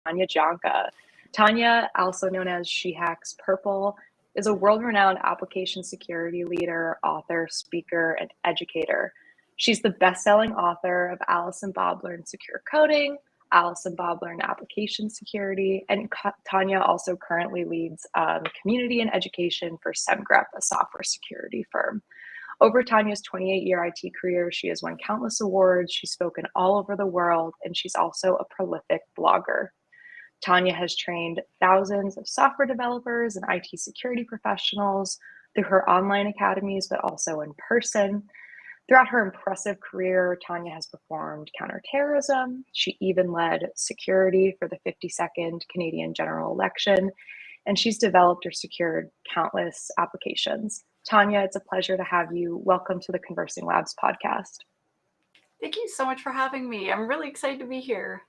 Tanya Janca. Tanya, also known as She Hacks Purple, is a world-renowned application security leader, author, speaker, and educator. She's the best-selling author of Alice and Bob Learn Secure Coding, Alice and Bob Learn Application Security, and Tanya also currently leads community and education for Semgrep, a software security firm. Over Tanya's 28-year IT career, she has won countless awards, she's spoken all over the world, and she's also a prolific blogger. Tanya has trained thousands of software developers and IT security professionals through her online academies, but also in person. Throughout her impressive career, Tanya has performed counterterrorism. She even led security for the 52nd Canadian general election, and she's developed or secured countless applications. Tanya, it's a pleasure to have you. Welcome to the ConversingLabs podcast. Thank you so much for having me. I'm really excited to be here.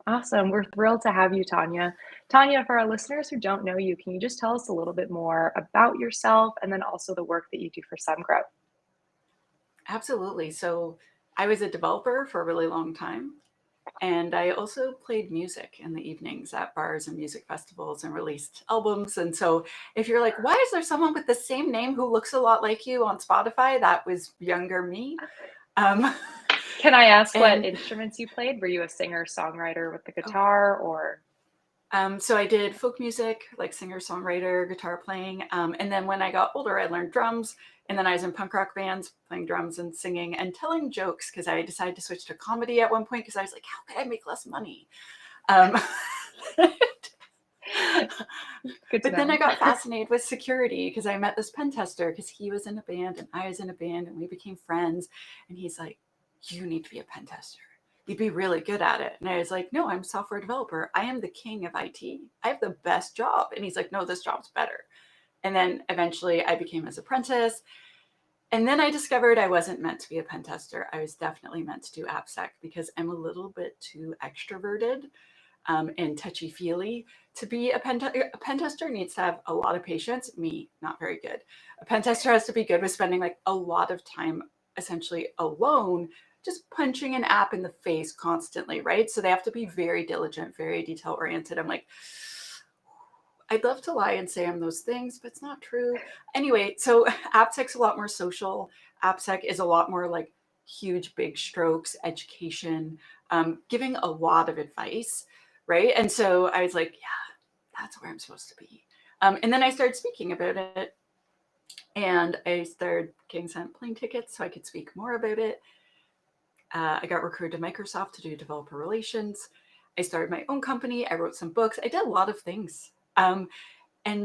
Awesome. We're thrilled to have you, Tanya. Tanya, for our listeners who don't know you, can you just tell us a little bit more about yourself and then also the work that you do for Semgrep? Absolutely. So I was a developer for a really long time. And I also played music in the evenings at bars and music festivals and released albums. And so if you're like, why is there someone with the same name who looks a lot like you on Spotify? That was younger me. Can I ask what instruments you played? Were you a singer-songwriter with the guitar or? So I did folk music, like singer-songwriter, guitar playing. And then when I got older, I learned drums. And then I was in punk rock bands, playing drums and singing and telling jokes because I decided to switch to comedy at one point because I was like, how could I make less money? But then I got fascinated with security because I met this pen tester because he was in a band and I was in a band and we became friends. And he's like, you need to be a pen tester. You'd be really good at it. And I was like, no, I'm a software developer. I am the king of IT. I have the best job. And he's like, no, this job's better. And then eventually I became his apprentice. And then I discovered I wasn't meant to be a pen tester. I was definitely meant to do AppSec because I'm a little bit too extroverted and touchy-feely to be a pen tester. A pen tester needs to have a lot of patience. Me, not very good. A pen tester has to be good with spending like a lot of time essentially alone, just punching an app in the face constantly, right? So they have to be very diligent, very detail-oriented. I'm like, I'd love to lie and say I'm those things, but it's not true. Anyway, so AppSec's a lot more social. AppSec is a lot more like huge, big strokes, education, giving a lot of advice, right? And so I was like, yeah, that's where I'm supposed to be. And then I started speaking about it. And I started getting sent plane tickets so I could speak more about it. I got recruited to Microsoft to do developer relations. I started my own company. I wrote some books. I did a lot of things. And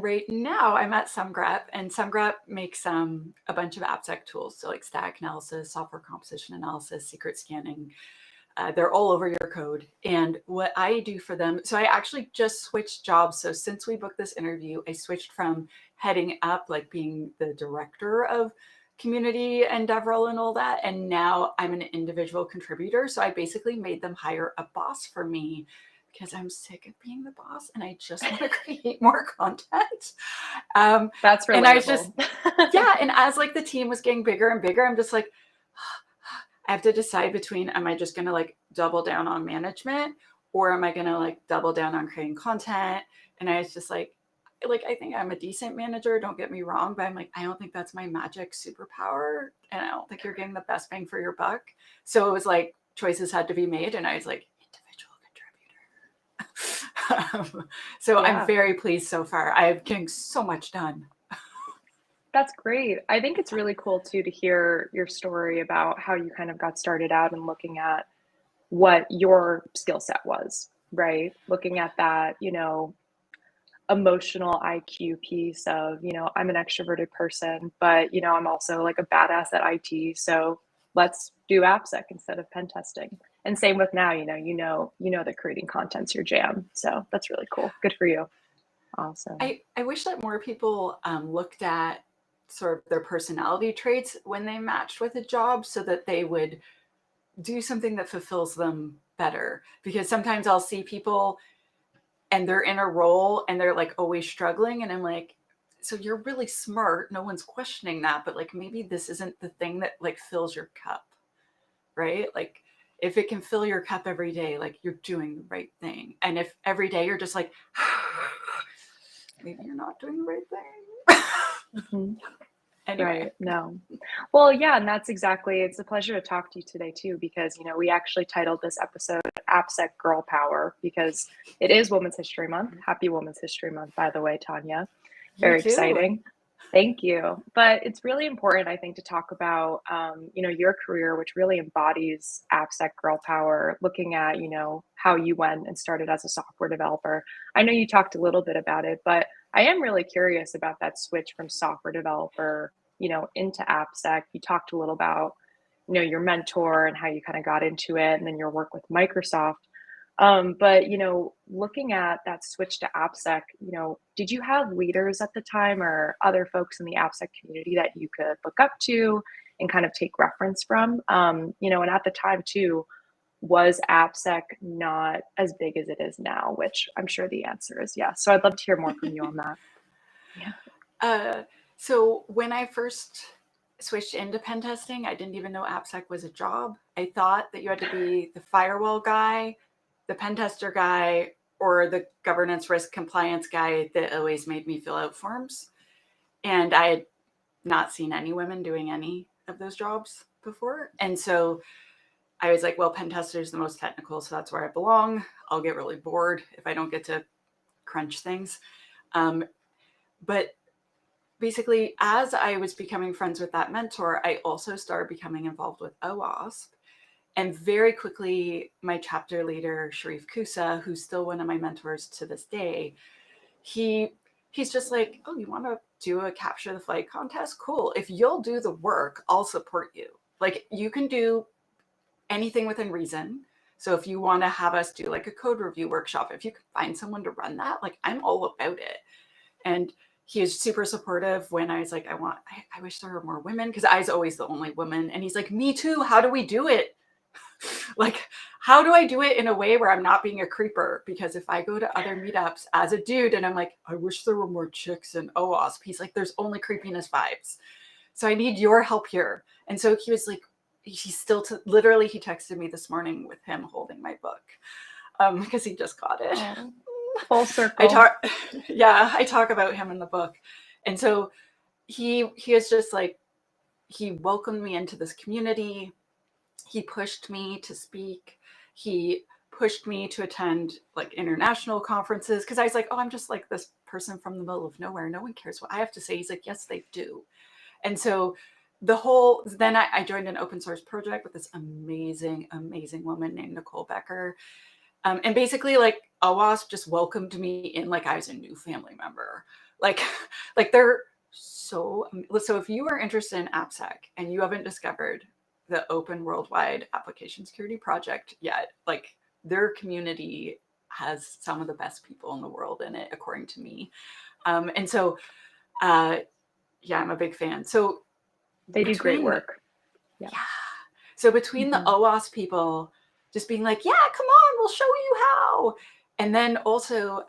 right now I'm at Semgrep, and Semgrep makes a bunch of AppSec tools. So like static analysis, software composition analysis, secret scanning. They're all over your code. And what I do for them, so I actually just switched jobs. So since we booked this interview, I switched from heading up, like being the director of community and DevRel and all that. And now I'm an individual contributor. So I basically made them hire a boss for me because I'm sick of being the boss and I just want to create more content. That's relatable. And I was just, yeah. And as like the team was getting bigger and bigger, I'm just like, I have to decide between, am I just going to like double down on management or am I going to like double down on creating content? And I was just like, I think I'm a decent manager. Don't get me wrong. But I'm like, I don't think that's my magic superpower. And I don't think you're getting the best bang for your buck. So it was like choices had to be made. And I was like, so yeah. I'm very pleased so far. I'm getting so much done. That's great. I think it's really cool too to hear your story about how you kind of got started out and looking at what your skill set was, right? Looking at that, emotional IQ piece of, I'm an extroverted person, but, I'm also like a badass at IT. So let's do AppSec instead of pen testing. And same with now, you know that creating content's your jam. So that's really cool. Good for you. Awesome. I wish that more people looked at sort of their personality traits when they matched with a job so that they would do something that fulfills them better. Because sometimes I'll see people and they're in a role and they're like always struggling. And I'm like, so you're really smart. No one's questioning that. But like, maybe this isn't the thing that like fills your cup, right? Like, if it can fill your cup every day, like you're doing the right thing. And if every day you're just like, maybe you're not doing the right thing. Mhm. Anyway. Right. No. Well, yeah, and that's exactly, it's a pleasure to talk to you today too, because, we actually titled this episode AppSec Girl Power because it is Women's History Month. Happy Women's History Month, by the way, Tanya. You Very too. exciting. Thank you. But it's really important, I think, to talk about, your career, which really embodies AppSec Girl Power, looking at, how you went and started as a software developer. I know you talked a little bit about it, but I am really curious about that switch from software developer, into AppSec. You talked a little about, your mentor and how you kind of got into it and then your work with Microsoft. But looking at that switch to AppSec, did you have leaders at the time or other folks in the AppSec community that you could look up to and kind of take reference from? And at the time too, was AppSec not as big as it is now? Which I'm sure the answer is yes. So I'd love to hear more from you on that. Yeah. So when I first switched into pen testing, I didn't even know AppSec was a job. I thought that you had to be the firewall guy, the pen tester guy, or the governance risk compliance guy that always made me fill out forms. And I had not seen any women doing any of those jobs before. And so I was like, well, pen tester is the most technical, so that's where I belong. I'll get really bored if I don't get to crunch things. But basically, as I was becoming friends with that mentor, I also started becoming involved with OWASP. And very quickly, my chapter leader, Sharif Kusa, who's still one of my mentors to this day, he's just like, oh, you want to do a capture the flag contest? Cool. If you'll do the work, I'll support you. Like, you can do anything within reason. So if you want to have us do like a code review workshop, if you can find someone to run that, like, I'm all about it. And he was super supportive when I was like, I wish there were more women, because I was always the only woman. And he's like, me too. How do we do it? Like, how do I do it in a way where I'm not being a creeper? Because if I go to other meetups as a dude and I'm like, I wish there were more chicks in OWASP, he's like, there's only creepiness vibes. So I need your help here. And so he was like, he's still literally, he texted me this morning with him holding my book because he just got it. Oh, full circle. I talk about him in the book. And so he is just like, he welcomed me into this community. He pushed me to speak. He pushed me to attend like international conferences, because I was like, oh, I'm just like this person from the middle of nowhere. No one cares what I have to say. He's like, yes, they do. And so then I joined an open source project with this amazing, amazing woman named Nicole Becker. And basically, like, OWASP just welcomed me in like I was a new family member. Like they're so if you are interested in AppSec and you haven't discovered the Open Worldwide Application Security Project yet, like, their community has some of the best people in the world in it, according to me. And so, I'm a big fan. So they do great work. Yeah. So between the OWASP people just being like, yeah, come on, we'll show you how. And then also,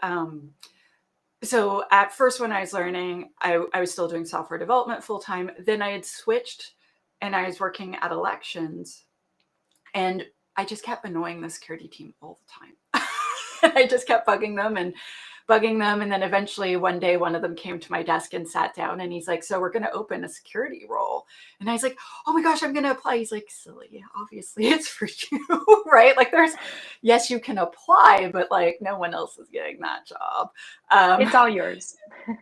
so at first when I was learning, I was still doing software development full time. Then I had switched and I was working at elections, and I just kept annoying the security team all the time. I just kept bugging them. And then eventually one day, one of them came to my desk and sat down, and he's like, so we're going to open a security role. And I was like, oh my gosh, I'm going to apply. He's like, silly, obviously it's for you, right? Like, yes, you can apply, but like no one else is getting that job. It's all yours.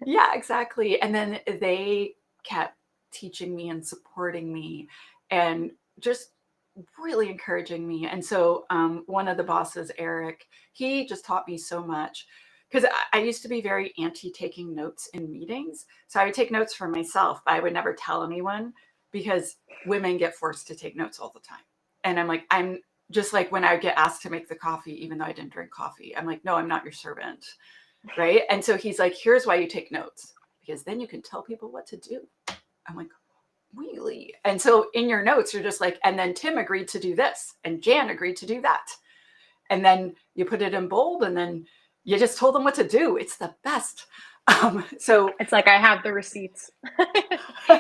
Yeah, exactly. And then they kept teaching me and supporting me and just really encouraging me. And so one of the bosses, Eric, he just taught me so much, because I used to be very anti taking notes in meetings. So I would take notes for myself, but I would never tell anyone, because women get forced to take notes all the time. And I'm just like, when I would get asked to make the coffee, even though I didn't drink coffee, I'm like, no, I'm not your servant. Right. And so he's like, here's why you take notes, because then you can tell people what to do. I'm like, really? And so in your notes, you're just like, and then Tim agreed to do this, and Jan agreed to do that. And then you put it in bold, and then you just told them what to do. It's the best. So it's like, I have the receipts.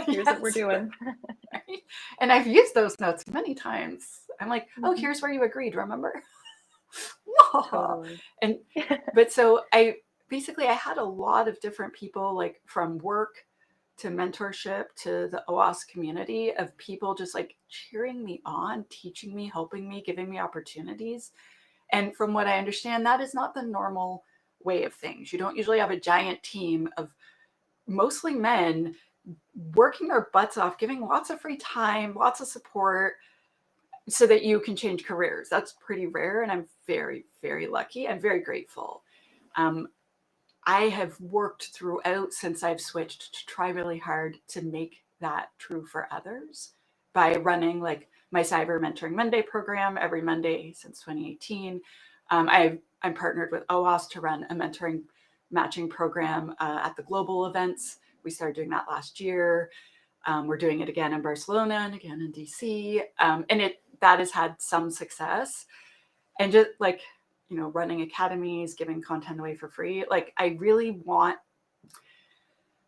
Here's what we're doing. Right? And I've used those notes many times. I'm like, oh, here's where you agreed, remember? Totally. And but so I had a lot of different people, like from work to mentorship to the OWASP community, of people just like cheering me on, teaching me, helping me, giving me opportunities. And from what I understand, that is not the normal way of things. You don't usually have a giant team of mostly men working their butts off, giving lots of free time, lots of support, so that you can change careers. That's pretty rare. And I'm very, very lucky. I'm very grateful. I have worked throughout since I've switched to try really hard to make that true for others by running like my Cyber Mentoring Monday program every Monday since 2018. I'm partnered with OWASP to run a mentoring matching program at the global events. We started doing that last year. We're doing it again in Barcelona and again in DC. And that has had some success. And just like, running academies, giving content away for free. Like I'm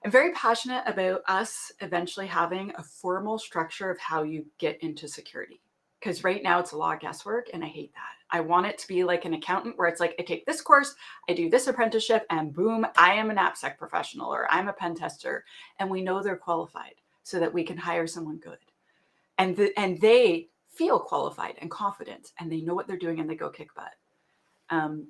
very passionate about us eventually having a formal structure of how you get into security. Because right now it's a lot of guesswork and I hate that. I want it to be like an accountant where it's like, I take this course, I do this apprenticeship, and boom, I am an AppSec professional or I'm a pen tester. And we know they're qualified so that we can hire someone good. And they feel qualified and confident and they know what they're doing and they go kick butt.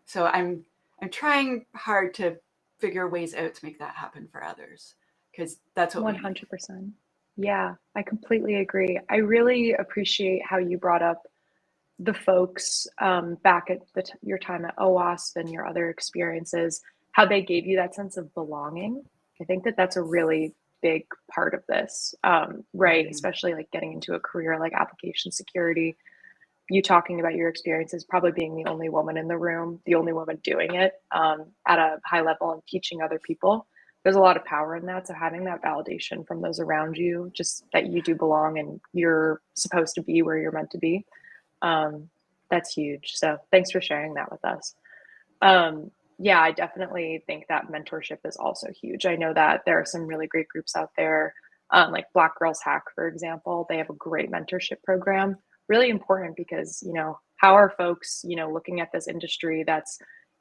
So I'm trying hard to figure ways out to make that happen for others, because that's what 100%. Yeah, I completely agree. I really appreciate how you brought up the folks back at your time at OWASP and your other experiences, how they gave you that sense of belonging. I think that that's a really big part of this, right? Especially like getting into a career like application security. You talking about your experiences, probably being the only woman in the room, the only woman doing it at a high level and teaching other people. There's a lot of power in that. So having that validation from those around you, just that you do belong and you're supposed to be where you're meant to be, that's huge. So thanks for sharing that with us. Yeah, I definitely think that mentorship is also huge. I know that there are some really great groups out there, like Black Girls Hack, for example. They have a great mentorship program. Really important because, how are folks, looking at this industry that's,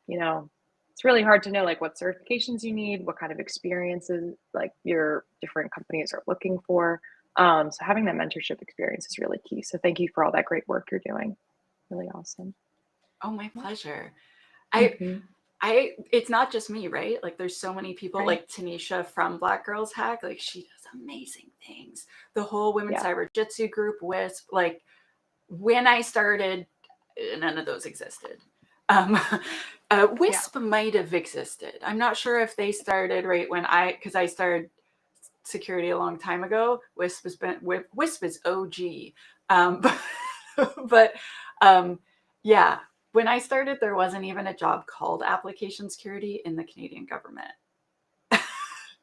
it's really hard to know like what certifications you need, what kind of experiences like your different companies are looking for. So having that mentorship experience is really key. So thank you for all that great work you're doing. Really awesome. Oh, my pleasure. Mm-hmm. It's not just me, right? Like there's so many people, Right. like Tanisha from Black Girls Hack, like she does amazing things. The whole Women's Cyber Jitsu group, WISP, like when I started, none of those existed. WISP might have existed. I'm not sure if they started right when because I started security a long time ago. WISP is OG. But yeah, when I started, there wasn't even a job called application security in the Canadian government.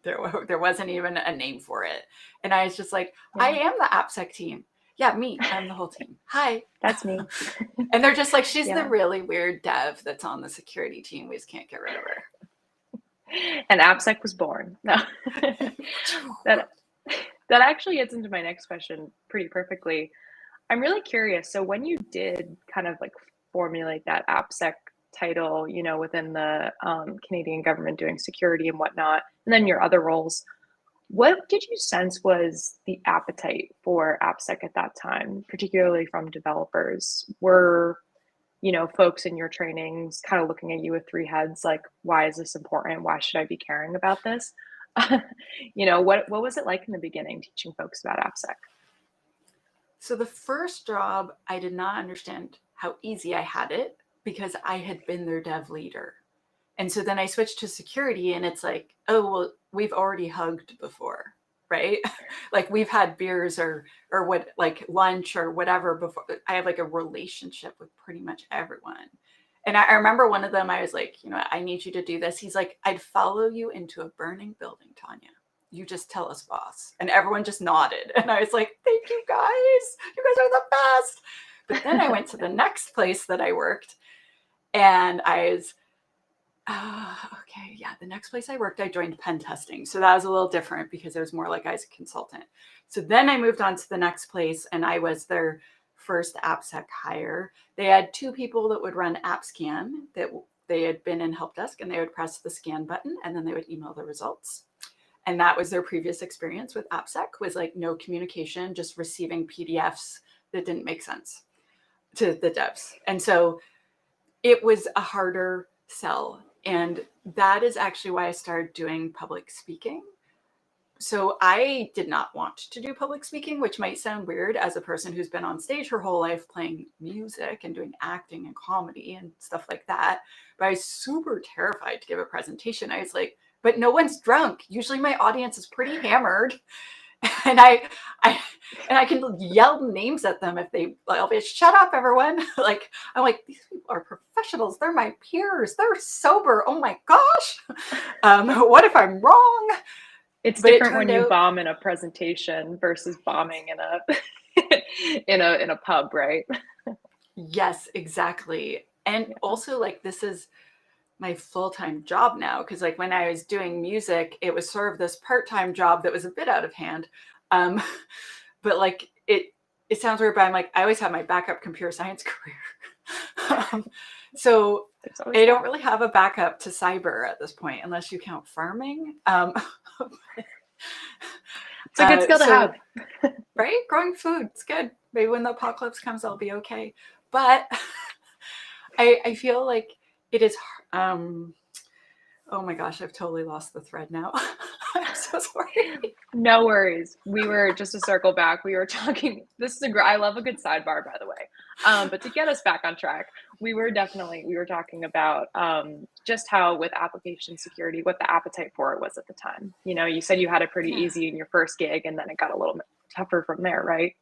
There wasn't even a name for it. And I was just like, I am the AppSec team. Yeah, me. I'm the whole team. Hi. That's me. And they're just like, she's the really weird dev that's on the security team. We just can't get rid of her. And AppSec was born. No. That actually gets into my next question pretty perfectly. I'm really curious. So when you did kind of like formulate that AppSec title, within the Canadian government doing security and whatnot, and then your other roles, what did you sense was the appetite for AppSec at that time, particularly from developers? Were, folks in your trainings kind of looking at you with three heads, like, why is this important? Why should I be caring about this? What was it like in the beginning teaching folks about AppSec? So the first job, I did not understand how easy I had it because I had been their dev leader. And so then I switched to security and it's like, oh, well, we've already hugged before, right? Like we've had beers or what, like lunch or whatever before. I have like a relationship with pretty much everyone. And I remember one of them, I was like, I need you to do this. He's like, I'd follow you into a burning building, Tanya. You just tell us, boss. And everyone just nodded. And I was like, thank you guys. You guys are the best. But then I went to the next place that I worked and I was, okay, yeah, the next place I worked, I joined pen testing. So that was a little different because it was more like I was a consultant. So then I moved on to the next place and I was their first AppSec hire. They had 2 people that would run AppScan, that they had been in help desk, and they would press the scan button and then they would email the results. And that was their previous experience with AppSec, was like no communication, just receiving PDFs that didn't make sense to the devs. And so it was a harder sell. And that is actually why I started doing public speaking. So I did not want to do public speaking, which might sound weird as a person who's been on stage her whole life playing music and doing acting and comedy and stuff like that. But I was super terrified to give a presentation. I was like, but no one's drunk. Usually my audience is pretty hammered. And I can yell names at them if I'll be, shut up, everyone. Like, I'm like, these people are professionals. They're my peers. They're sober. Oh my gosh. What if I'm wrong? It's different when you bomb in a presentation versus bombing in a in a pub, right? Yes, exactly. And also, like, this is my full-time job now, because like when I was doing music, it was sort of this part-time job that was a bit out of hand. But like it sounds weird, but I'm like, I always have my backup computer science career. So I don't really have a backup to cyber at this point, unless you count farming. It's a good skill to have. Right? Growing food, it's good. Maybe when the apocalypse comes, I'll be okay. But I feel like it is, oh my gosh, I've totally lost the thread now. I'm so sorry. No worries. We were, just to circle back, we were talking, I love a good sidebar, by the way. But to get us back on track, we were talking about just how with application security, what the appetite for it was at the time. You know, you said you had it pretty easy in your first gig, and then it got a little bit tougher from there, right?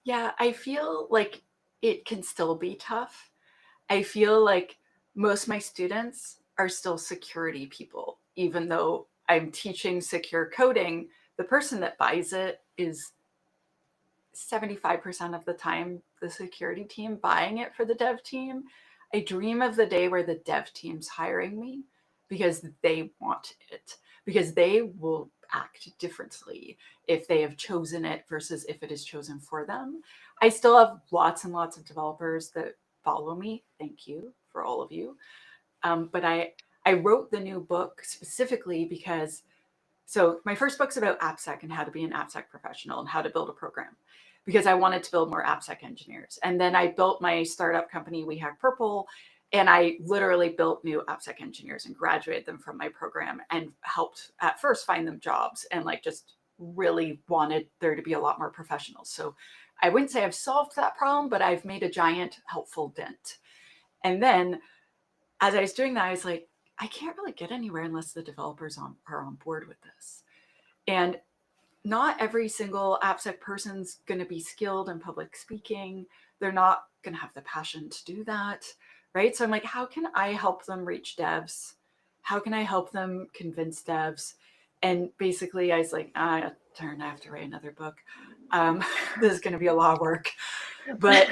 Yeah, I feel like it can still be tough. I feel like most of my students are still security people, even though I'm teaching secure coding. The person that buys it is 75% of the time the security team buying it for the dev team. I dream of the day where the dev team's hiring me because they want it, because they will act differently if they have chosen it versus if it is chosen for them. I still have lots and lots of developers that follow me. Thank you for all of you. But I wrote the new book specifically because, so my first book's about AppSec and how to be an AppSec professional and how to build a program, because I wanted to build more AppSec engineers. And then I built my startup company, We Hack Purple, and I literally built new AppSec engineers and graduated them from my program and helped at first find them jobs, and like just really wanted there to be a lot more professionals. So I wouldn't say I've solved that problem, but I've made a giant helpful dent. And then as I was doing that, I was like, I can't really get anywhere unless the developers are on board with this. And not every single AppSec person's going to be skilled in public speaking. They're not going to have the passion to do that, right? So I'm like, how can I help them reach devs? How can I help them convince devs? And basically I was like, I have to write another book. This is going to be a lot of work. But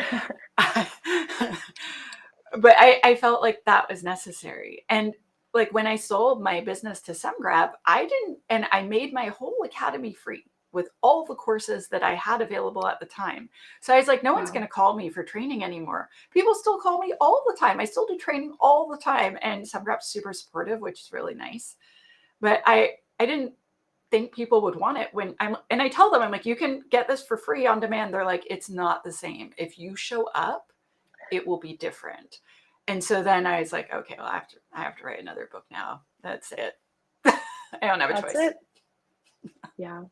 but I felt like that was necessary. And like when I sold my business to Semgrep, I made my whole academy free with all the courses that I had available at the time. So I was like, no one's going to call me for training anymore. People still call me all the time. I still do training all the time. And Semgrep's super supportive, which is really nice. But I didn't think people would want it and I tell them, I'm like, you can get this for free on demand. They're like, it's not the same. If you show up, it will be different. And so then I was like, okay, well, I have to write another book now. That's it. I don't have a choice. That's it. Yeah.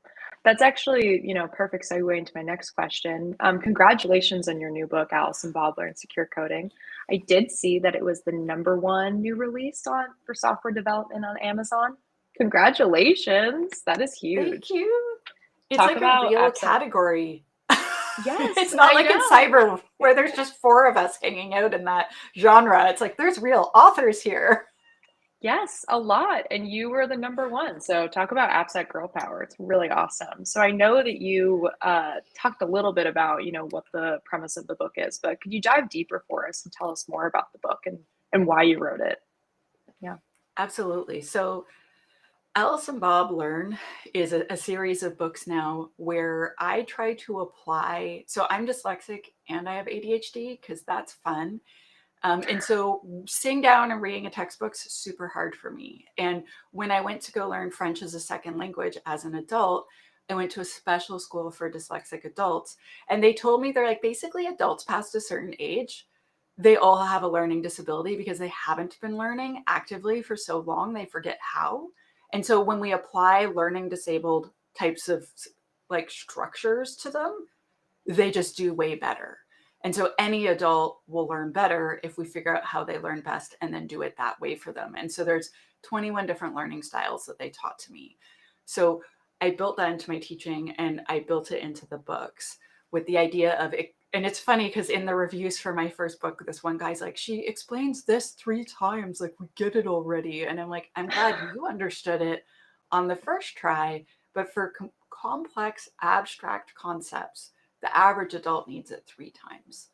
That's actually, perfect segue into my next question. Congratulations on your new book, Allison Bobler and Secure Coding. I did see that it was the #1 new release for software development on Amazon. Congratulations. That is huge. Thank you. It's like a real category. Yes. It's not like in cyber where there's just 4 of us hanging out in that genre. It's like there's real authors here. Yes, a lot. And you were the #1. So talk about AppSec girl power. It's really awesome. So I know that you talked a little bit about, what the premise of the book is, but could you dive deeper for us and tell us more about the book and why you wrote it? Yeah. Absolutely. So Alice and Bob Learn is a series of books now where I try to apply. So I'm dyslexic and I have ADHD because that's fun. And so sitting down and reading a textbook's super hard for me. And when I went to go learn French as a second language as an adult, I went to a special school for dyslexic adults. And they told me they're like, basically adults past a certain age, they all have a learning disability because they haven't been learning actively for so long, they forget how. And so when we apply learning disabled types of like structures to them, they just do way better. And so any adult will learn better if we figure out how they learn best and then do it that way for them. And so there's 21 different learning styles that they taught to me. So I built that into my teaching and I built it into the books with the idea of it. And it's funny because in the reviews for my first book, this one guy's like, she explains this 3 times, like we get it already. And I'm like, I'm glad you understood it on the first try, but for complex abstract concepts, the average adult needs it 3 times,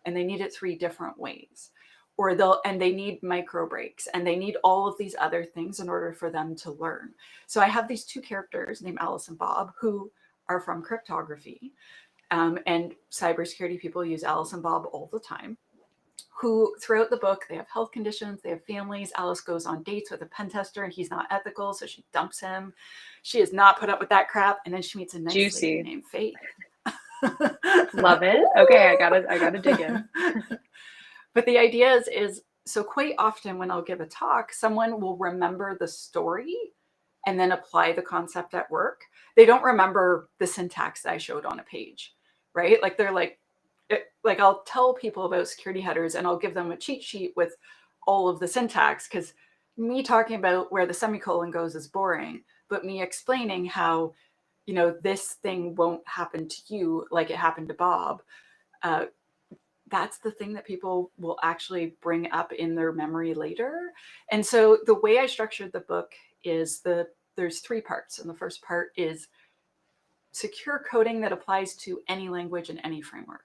and they need it 3 different ways, or they need micro breaks, and they need all of these other things in order for them to learn. So I have these 2 characters named Alice and Bob who are from cryptography, and cybersecurity people use Alice and Bob all the time, who throughout the book, they have health conditions, they have families. Alice goes on dates with a pen tester and he's not ethical, so she dumps him. She has not put up with that crap, and then she meets a nice lady named Faith. Love it. Okay, I gotta dig in. But the idea is so quite often when I'll give a talk, someone will remember the story and then apply the concept at work. They don't remember the syntax that I showed on a page, right? Like they're like I'll tell people about security headers and I'll give them a cheat sheet with all of the syntax, because me talking about where the semicolon goes is boring, but me explaining how, this thing won't happen to you like it happened to Bob, that's the thing that people will actually bring up in their memory later. And so the way I structured the book is there's 3 parts. And the first part is secure coding that applies to any language and any framework.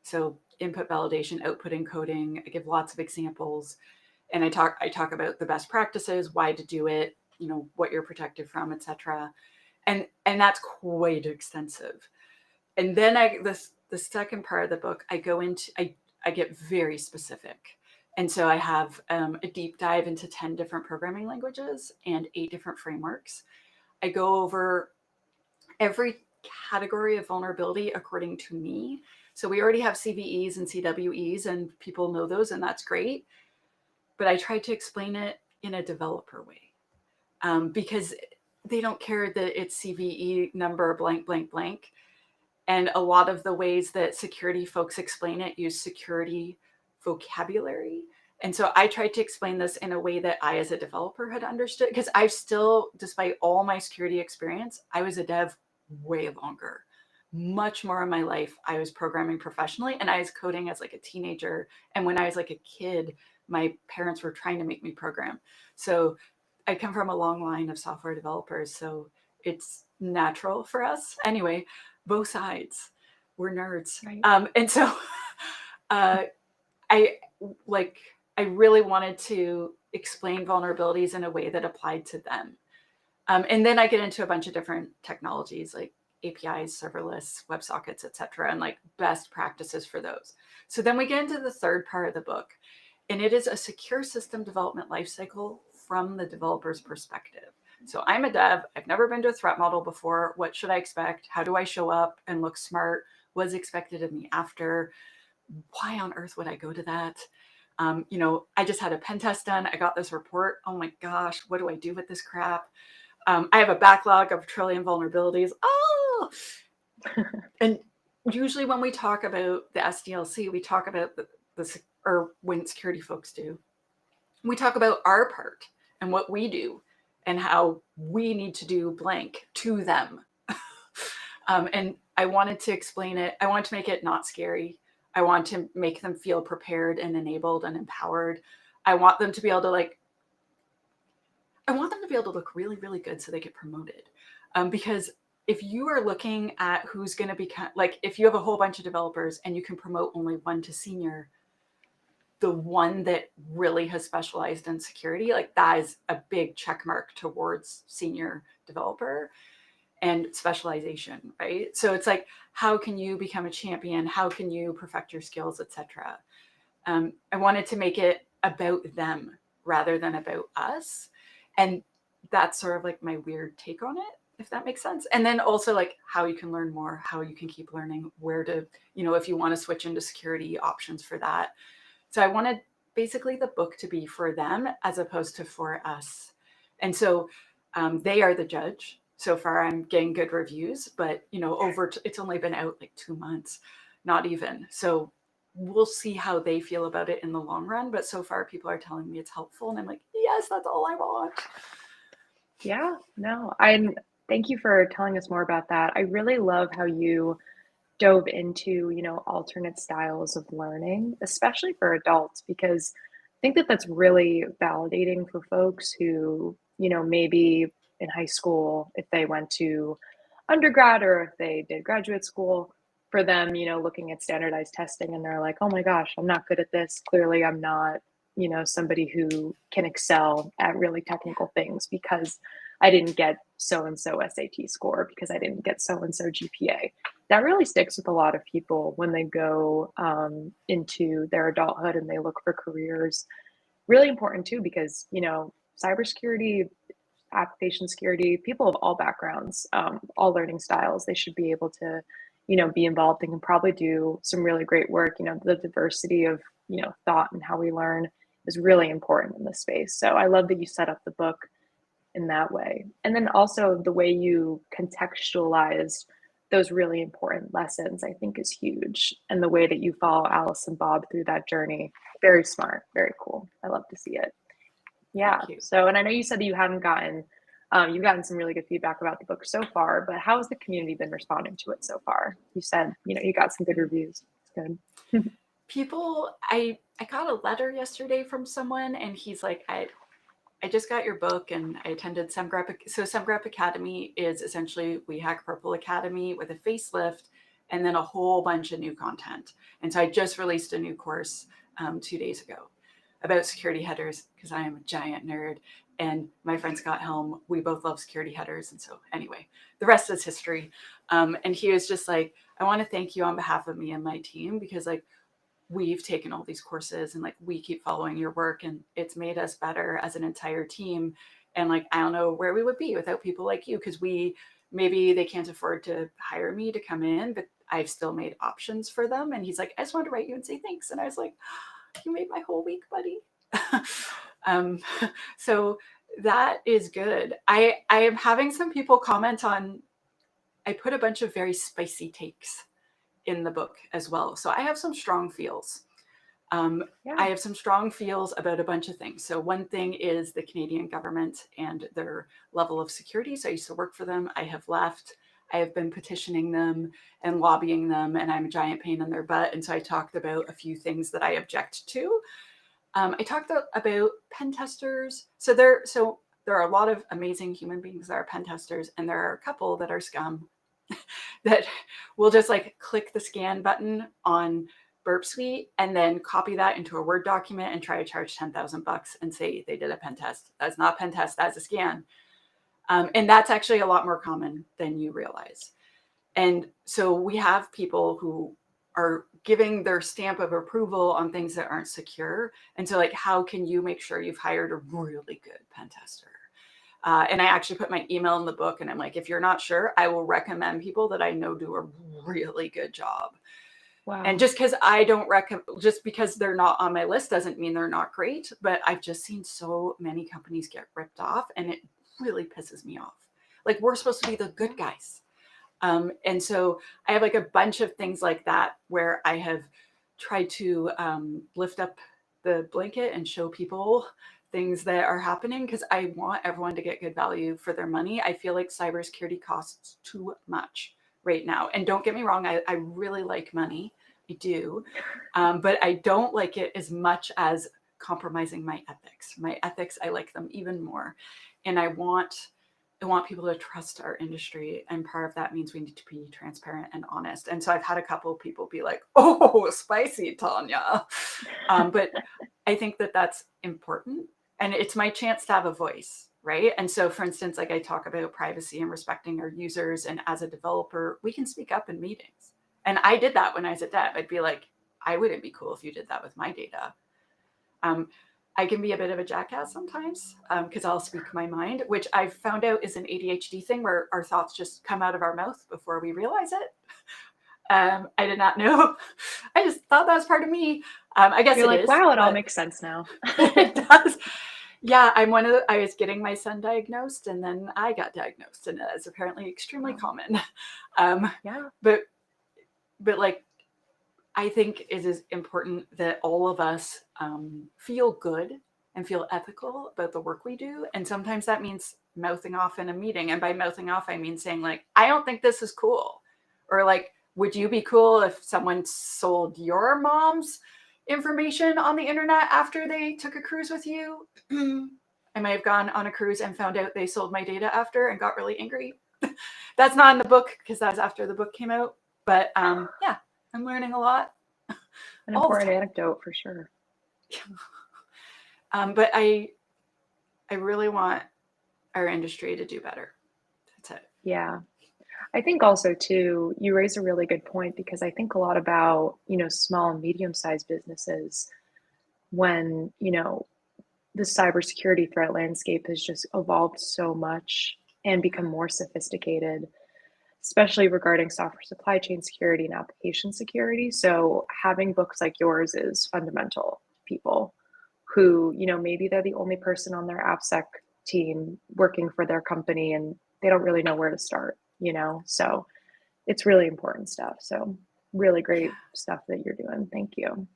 So input validation, output encoding. I give lots of examples, and I talk about the best practices, why to do it, what you're protected from, etc. And that's quite extensive. And then the second part of the book, I go into, I get very specific. And so I have a deep dive into 10 different programming languages and 8 different frameworks. I go over every category of vulnerability according to me. So we already have CVEs and CWEs, and people know those, and that's great. But I tried to explain it in a developer way, because they don't care that it's CVE number blank, blank, blank. And a lot of the ways that security folks explain it use security vocabulary. And so I tried to explain this in a way that I, as a developer, had understood, because I've still, despite all my security experience, I was a dev way longer. Much more of my life, I was programming professionally, and I was coding as like a teenager. And when I was like a kid, my parents were trying to make me program. So I come from a long line of software developers. So it's natural for us. Anyway, both sides. We're nerds. Right. And so I really wanted to explain vulnerabilities in a way that applied to them. And then I get into a bunch of different technologies like APIs, serverless, WebSockets, etc., and like best practices for those. So then we get into the third part of the book, and it is a secure system development lifecycle from the developer's perspective. So I'm a dev. I've never been to a threat model before. What should I expect? How do I show up and look smart? What's expected of me after? Why on earth would I go to that? I just had a pen test done. I got this report. Oh my gosh, what do I do with this crap? I have a backlog of 1 trillion vulnerabilities. Oh, and usually when we talk about the SDLC, we talk about or when security folks do, we talk about our part and what we do and how we need to do blank to them. And I wanted to explain it. I wanted to make it not scary. I want to make them feel prepared and enabled and empowered. I want them to be able to look really, really good so they get promoted. Because if you are looking at who's going to become, like if you have a whole bunch of developers and you can promote only 1 to senior, the one that really has specialized in security, like that is a big check mark towards senior developer and specialization, right? So it's like, how can you become a champion? How can you perfect your skills, etc.? I wanted to make it about them rather than about us. And that's sort of like my weird take on it, if that makes sense. And then also like how you can learn more, how you can keep learning, where to, you know, if you want to switch into security, options for that. So I wanted basically the book to be for them as opposed to for us. And so they are the judge. So far I'm getting good reviews, but you know, it's only been out like 2 months, not even. So we'll see how they feel about it in the long run. But so far people are telling me it's helpful. And I'm like, yes, that's all I want. Yeah, no, thank you for telling us more about that. I really love how you dove into, alternate styles of learning, especially for adults, because I think that that's really validating for folks who, maybe in high school, if they went to undergrad or if they did graduate school, for them, looking at standardized testing and they're like, oh my gosh, I'm not good at this. Clearly, I'm not, somebody who can excel at really technical things because I didn't get so and so SAT score, because I didn't get so and so GPA. That really sticks with a lot of people when they go into their adulthood and they look for careers. Really important too, because cybersecurity, application security, people of all backgrounds, all learning styles, they should be able to be involved and can probably do some really great work. The diversity of thought and how we learn is really important in this space. So I love that you set up the book in that way. And then also the way you contextualized those really important lessons, I think, is huge. And the way that you follow Alice and Bob through that journey, very smart, very cool. I love to see it. Yeah. So, and I know you said that you've gotten some really good feedback about the book so far, but how has the community been responding to it so far? You said, you got some good reviews. It's good. People, I got a letter yesterday from someone and he's like, I just got your book and I attended Semgrep. So Semgrep Academy is essentially We Hack Purple Academy with a facelift and then a whole bunch of new content. And so I just released a new course 2 days ago about security headers because I am a giant nerd. And my friend Scott Helm, we both love security headers. And so anyway, the rest is history. And he was just like, I want to thank you on behalf of me and my team, because like, we've taken all these courses and like we keep following your work and it's made us better as an entire team. And like, I don't know where we would be without people like you, because maybe they can't afford to hire me to come in, but I've still made options for them. And he's like, I just wanted to write you and say thanks. And I was like, you made my whole week, buddy. So that is good. I am having some people comment on, I put a bunch of very spicy takes in the book as well. So I have some strong feels. I have some strong feels about a bunch of things. So one thing is the Canadian government and their level of security. So I used to work for them. I have left. I have been petitioning them and lobbying them, and I'm a giant pain in their butt. And so I talked about a few things that I object to. I talked about pen testers. So there are a lot of amazing human beings that are pen testers, and there are a couple that are scum that will just like click the scan button on Burp Suite and then copy that into a Word document and try to charge $10,000 and say they did a pen test. That's not a pen test, that's a scan. And that's actually a lot more common than you realize. And so we have people who are giving their stamp of approval on things that aren't secure. And so like, how can you make sure you've hired a really good pen tester? And I actually put my email in the book and I'm like, if you're not sure, I will recommend people that I know do a really good job. Wow. And just because just because they're not on my list doesn't mean they're not great, but I've just seen so many companies get ripped off and it really pisses me off. Like, we're supposed to be the good guys. And so I have like a bunch of things like that where I have tried to lift up the blanket and show people things that are happening, because I want everyone to get good value for their money. I feel like cybersecurity costs too much right now. And don't get me wrong, I really like money. I do. But I don't like it as much as compromising my ethics. My ethics, I like them even more. And I want I want people to trust our industry. And part of that means we need to be transparent and honest. And so I've had a couple of people be like, oh, spicy, Tanya. But I think that that's important. And it's my chance to have a voice, right? And so, for instance, like I talk about privacy and respecting our users. And as a developer, we can speak up in meetings. And I did that when I was at Dev. I'd be like, I wouldn't be cool if you did that with my data. I can be a bit of a jackass sometimes because I'll speak my mind, which I've found out is an ADHD thing where our thoughts just come out of our mouth before we realize it. I did not know. I just thought that was part of me. I guess You're it like, is. wow, it all makes sense now. It does. Yeah, I was getting my son diagnosed, and then I got diagnosed, and it's apparently extremely common. Yeah. But like, I think it is important that all of us feel good and feel ethical about the work we do. And sometimes that means mouthing off in a meeting. And by mouthing off, I mean saying like, I don't think this is cool. Or like, would you be cool if someone sold your mom's information on the internet after they took a cruise with you? I might have gone on a cruise and found out they sold my data after and got really angry. That's not in the book because that was after the book came out. But yeah. I'm learning a lot. An important anecdote for sure. But I really want our industry to do better. That's it. Yeah. I think also too, you raise a really good point because I think a lot about, small and medium-sized businesses when, the cybersecurity threat landscape has just evolved so much and become more sophisticated, especially regarding software supply chain security and application security. So having books like yours is fundamental to people who, maybe they're the only person on their AppSec team working for their company and they don't really know where to start, So it's really important stuff. So really great stuff that you're doing. Thank you.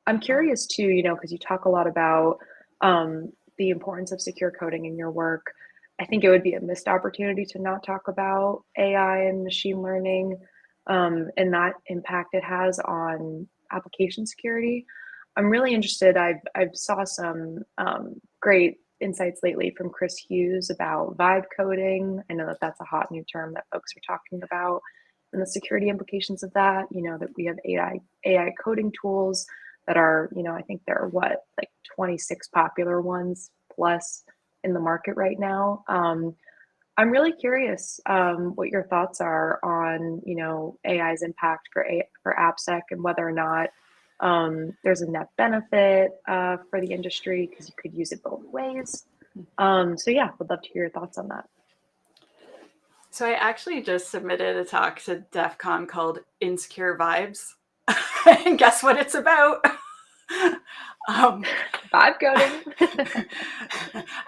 I'm curious too, because you talk a lot about the importance of secure coding in your work. I think it would be a missed opportunity to not talk about AI and machine learning and that impact it has on application security. I'm really interested. I've saw some great insights lately from Chris Hughes about vibe coding. I know that that's a hot new term that folks are talking about and the security implications of that. That we have AI coding tools that are, I think there are like 26 popular ones plus in the market right now. I'm really curious what your thoughts are on, AI's impact for AppSec and whether or not there's a net benefit for the industry because you could use it both ways. So yeah, would love to hear your thoughts on that. So I actually just submitted a talk to DEF CON called Insecure Vibes. And guess what it's about? Vibe coding.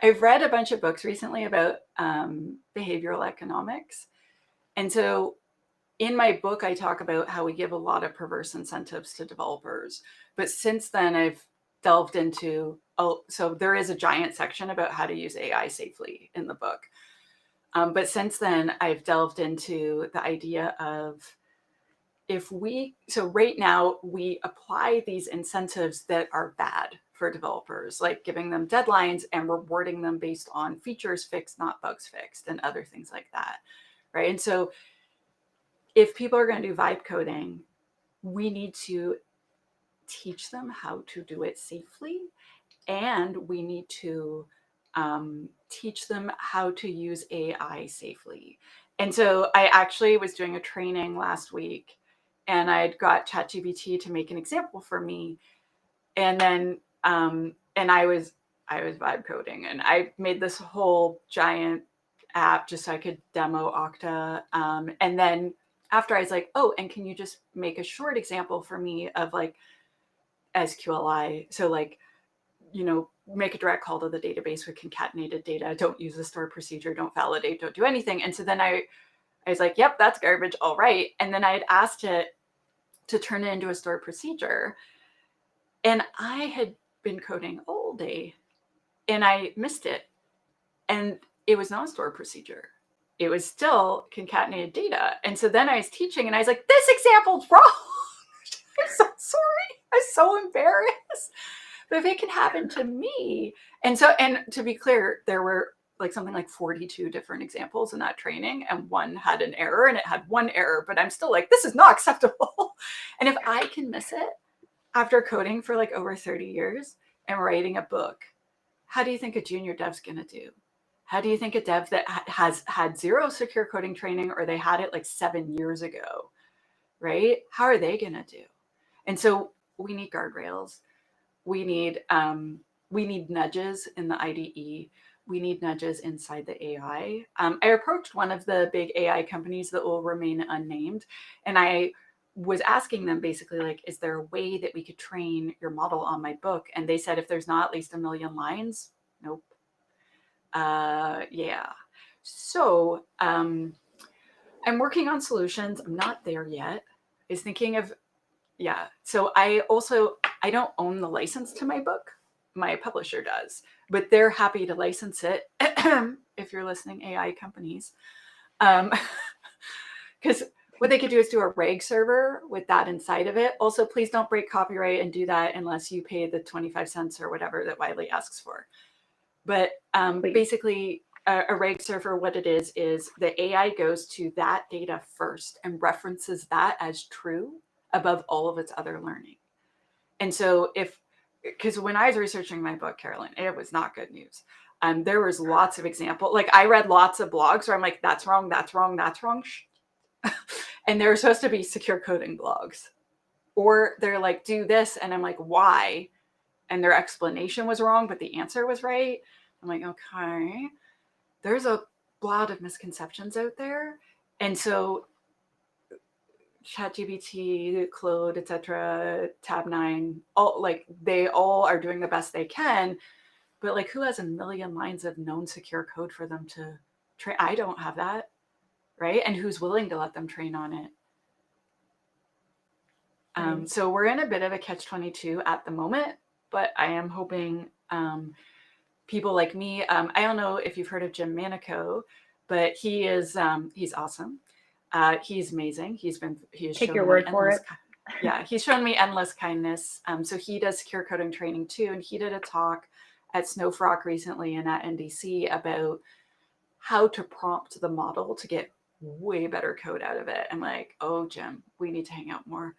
I've read a bunch of books recently about behavioral economics. And so in my book, I talk about how we give a lot of perverse incentives to developers. But since then, I've delved into, so there is a giant section about how to use AI safely in the book. But since then, I've delved into the idea of so right now we apply these incentives that are bad for developers, like giving them deadlines and rewarding them based on features fixed, not bugs fixed, and other things like that, right? And so if people are going to do vibe coding, we need to teach them how to do it safely, and we need to teach them how to use AI safely. And so I actually was doing a training last week and I'd got ChatGPT to make an example for me. And then, and I was vibe coding and I made this whole giant app just so I could demo Okta. And then after I was like, oh, and can you just make a short example for me of like SQLI? So like, make a direct call to the database with concatenated data. Don't use the store procedure. Don't validate. Don't do anything. And so then I was like, yep, that's garbage. All right. And then I had asked it to turn it into a stored procedure. And I had been coding all day and I missed it. And it was not a stored procedure. It was still concatenated data. And so then I was teaching and I was like, this example's wrong. I'm so sorry. I'm so embarrassed. But if it can happen to me, and to be clear, there were like something like 42 different examples in that training, and one had an error, and it had one error, but I'm still like, this is not acceptable. And if I can miss it after coding for like over 30 years and writing a book, how do you think a junior dev's going to do? How do you think a dev that has had zero secure coding training, or they had it like 7 years ago, right? How are they going to do? And so we need guardrails. We need nudges in the IDE. We need nudges inside the AI. I approached one of the big AI companies that will remain unnamed, and I was asking them basically, like, is there a way that we could train your model on my book? And they said, if there's not at least 1 million lines, nope. Yeah. So I'm working on solutions. I'm not there yet. Is thinking of, yeah. So I don't own the license to my book. My publisher does, but they're happy to license it if you're listening, AI companies. Because what they could do is do a reg server with that inside of it. Also, please don't break copyright and do that unless you pay the 25 cents or whatever that Wiley asks for. But basically, a reg server, what it is the AI goes to that data first and references that as true above all of its other learning. And so because when I was researching my book, Carolyn, it was not good news. There was lots of examples. Like, I read lots of blogs where I'm like, that's wrong, that's wrong, that's wrong. And they were supposed to be secure coding blogs. Or they're like, do this. And I'm like, why? And their explanation was wrong, but the answer was right. I'm like, okay, there's a lot of misconceptions out there. And so ChatGPT, Claude, etc., Tab9, they all are doing the best they can. But like, who has 1 million lines of known secure code for them to train? I don't have that, right? And who's willing to let them train on it? So we're in a bit of a catch-22 at the moment, but I am hoping people like me, I don't know if you've heard of Jim Manico, but he's awesome. He's amazing. He's Take your word for it. Yeah, he's shown me endless kindness. So he does secure coding training too, and he did a talk at Snowfrock recently and at NDC about how to prompt the model to get way better code out of it. I'm like, oh, Jim, we need to hang out more.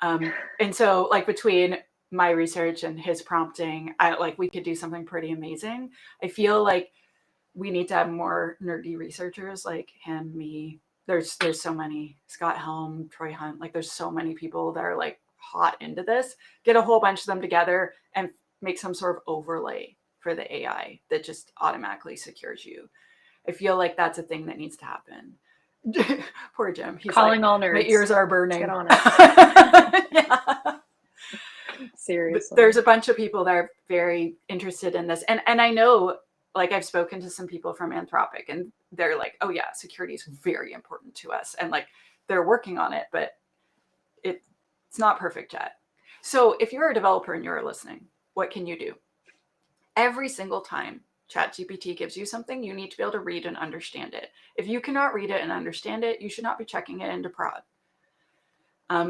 And so, like, between my research and his prompting, we could do something pretty amazing. I feel like we need to have more nerdy researchers like him, me. There's so many, Scott Helm, Troy Hunt, like, there's so many people that are like hot into this. Get a whole bunch of them together and make some sort of overlay for the AI that just automatically secures you. I feel like that's a thing that needs to happen. Poor Jim. He's calling like, all nerds. My ears are burning. Let's get on it. Yeah. Seriously. But there's a bunch of people that are very interested in this. And I know, like, I've spoken to some people from Anthropic, and they're like, oh yeah, security is very important to us. And like, they're working on it, but it's not perfect yet. So if you're a developer and you're listening, what can you do? Every single time ChatGPT gives you something, you need to be able to read and understand it. If you cannot read it and understand it, you should not be checking it into prod.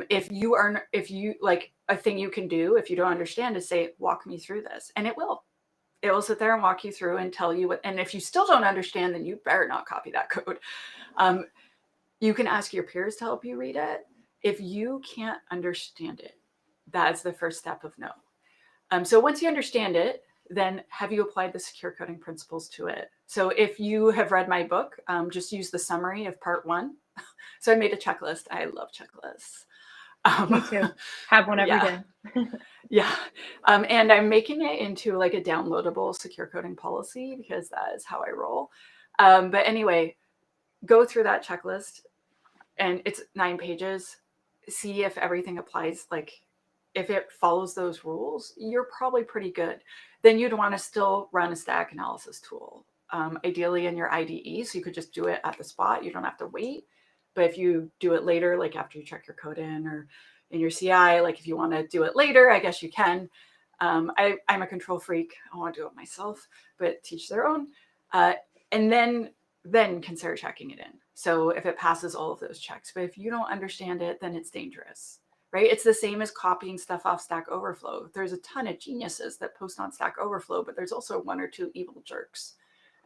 If you like, a thing you can do if you don't understand is say, walk me through this, and it will sit there and walk you through and tell you what. And if you still don't understand, then you better not copy that code. You can ask your peers to help you read it. If you can't understand it, that's the first step of no. So once you understand it, then have you applied the secure coding principles to it? So if you have read my book, just use the summary of part 1. So I made a checklist. I love checklists. Me too. Have one every day. Yeah. And I'm making it into like a downloadable secure coding policy because that is how I roll. But anyway, go through that checklist, and it's 9 pages. See if everything applies. Like, if it follows those rules, you're probably pretty good. Then you'd want to still run a stack analysis tool, ideally in your IDE. So you could just do it at the spot. You don't have to wait. But if you do it later, like after you check your code in or in your CI, like if you want to do it later, I guess you can. I'm a control freak. I want to do it myself, but teach their own. And then consider checking it in. So if it passes all of those checks, but if you don't understand it, then it's dangerous, right? It's the same as copying stuff off Stack Overflow. There's a ton of geniuses that post on Stack Overflow, but there's also 1 or 2 evil jerks.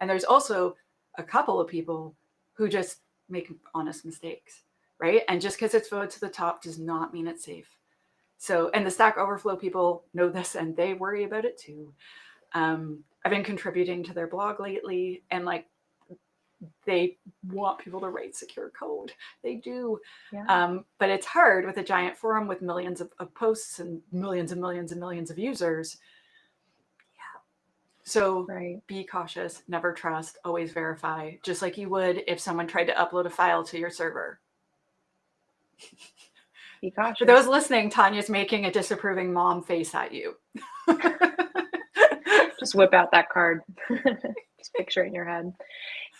And there's also a couple of people who just make honest mistakes, right? And just because it's voted to the top does not mean it's safe. So, and the Stack Overflow people know this and they worry about it too. I've been contributing to their blog lately, and like, they want people to write secure code. They do. Yeah. But it's hard with a giant forum with millions of posts and millions and millions and millions of users. Yeah. So Right. be cautious, never trust, always verify, just like you would if someone tried to upload a file to your server. Be cautious. For those listening, Tanya's making a disapproving mom face at you. Just whip out that card. Just picture it in your head.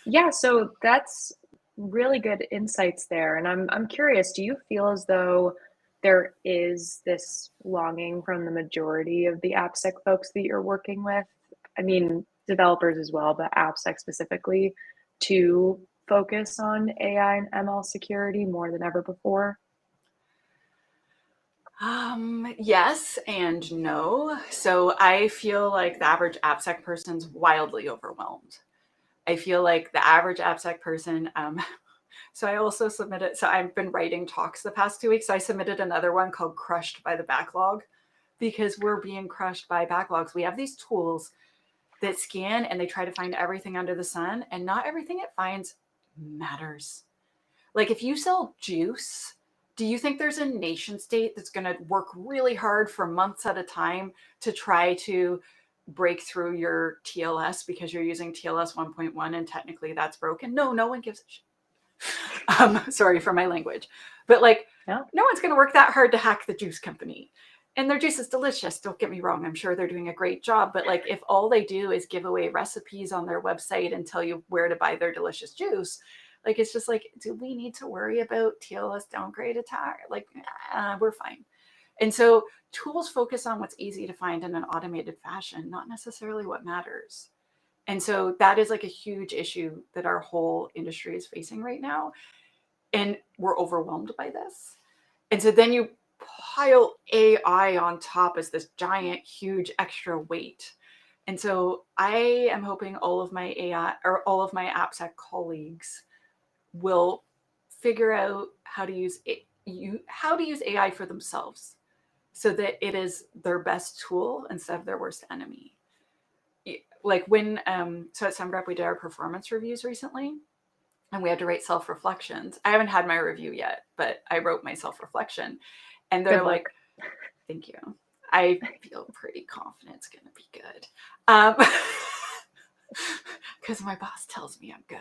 Yeah, so that's really good insights there. And I'm curious, do you feel as though there is this longing from the majority of the AppSec folks that you're working with? I mean, developers as well, but AppSec specifically, to focus on AI and ML security more than ever before? Yes and no. So I feel like the average AppSec person's wildly overwhelmed. I feel like the average AppSec person, so I also submitted, so I've been writing talks the past 2 weeks. So I submitted another one called Crushed by the Backlog, because we're being crushed by backlogs. We have these tools that scan and they try to find everything under the sun, and not everything it finds matters. Like if you sell juice, do you think there's a nation state that's going to work really hard for months at a time to try to break through your TLS because you're using TLS 1.1 and technically that's broken? No, no one gives a shit. Sorry for my language, but like, Yeah. no one's going to work that hard to hack the juice company. And their juice is delicious. Don't get me wrong. I'm sure they're doing a great job. But like, if all they do is give away recipes on their website and tell you where to buy their delicious juice, like, it's just like, do we need to worry about TLS downgrade attack? Like, we're fine. And so tools focus on what's easy to find in an automated fashion, not necessarily what matters. And so that is like a huge issue that our whole industry is facing right now. And we're overwhelmed by this. And so then you pile AI on top as this giant, huge extra weight. And so I am hoping all of my AI or all of my AppSec colleagues will figure out how to use AI for themselves so that it is their best tool instead of their worst enemy. Like when, so at Semgrep, we did our performance reviews recently and we had to write self-reflections. I haven't had my review yet, but I wrote my self-reflection and they're like, thank you. I feel pretty confident it's going to be good. Because my boss tells me I'm good.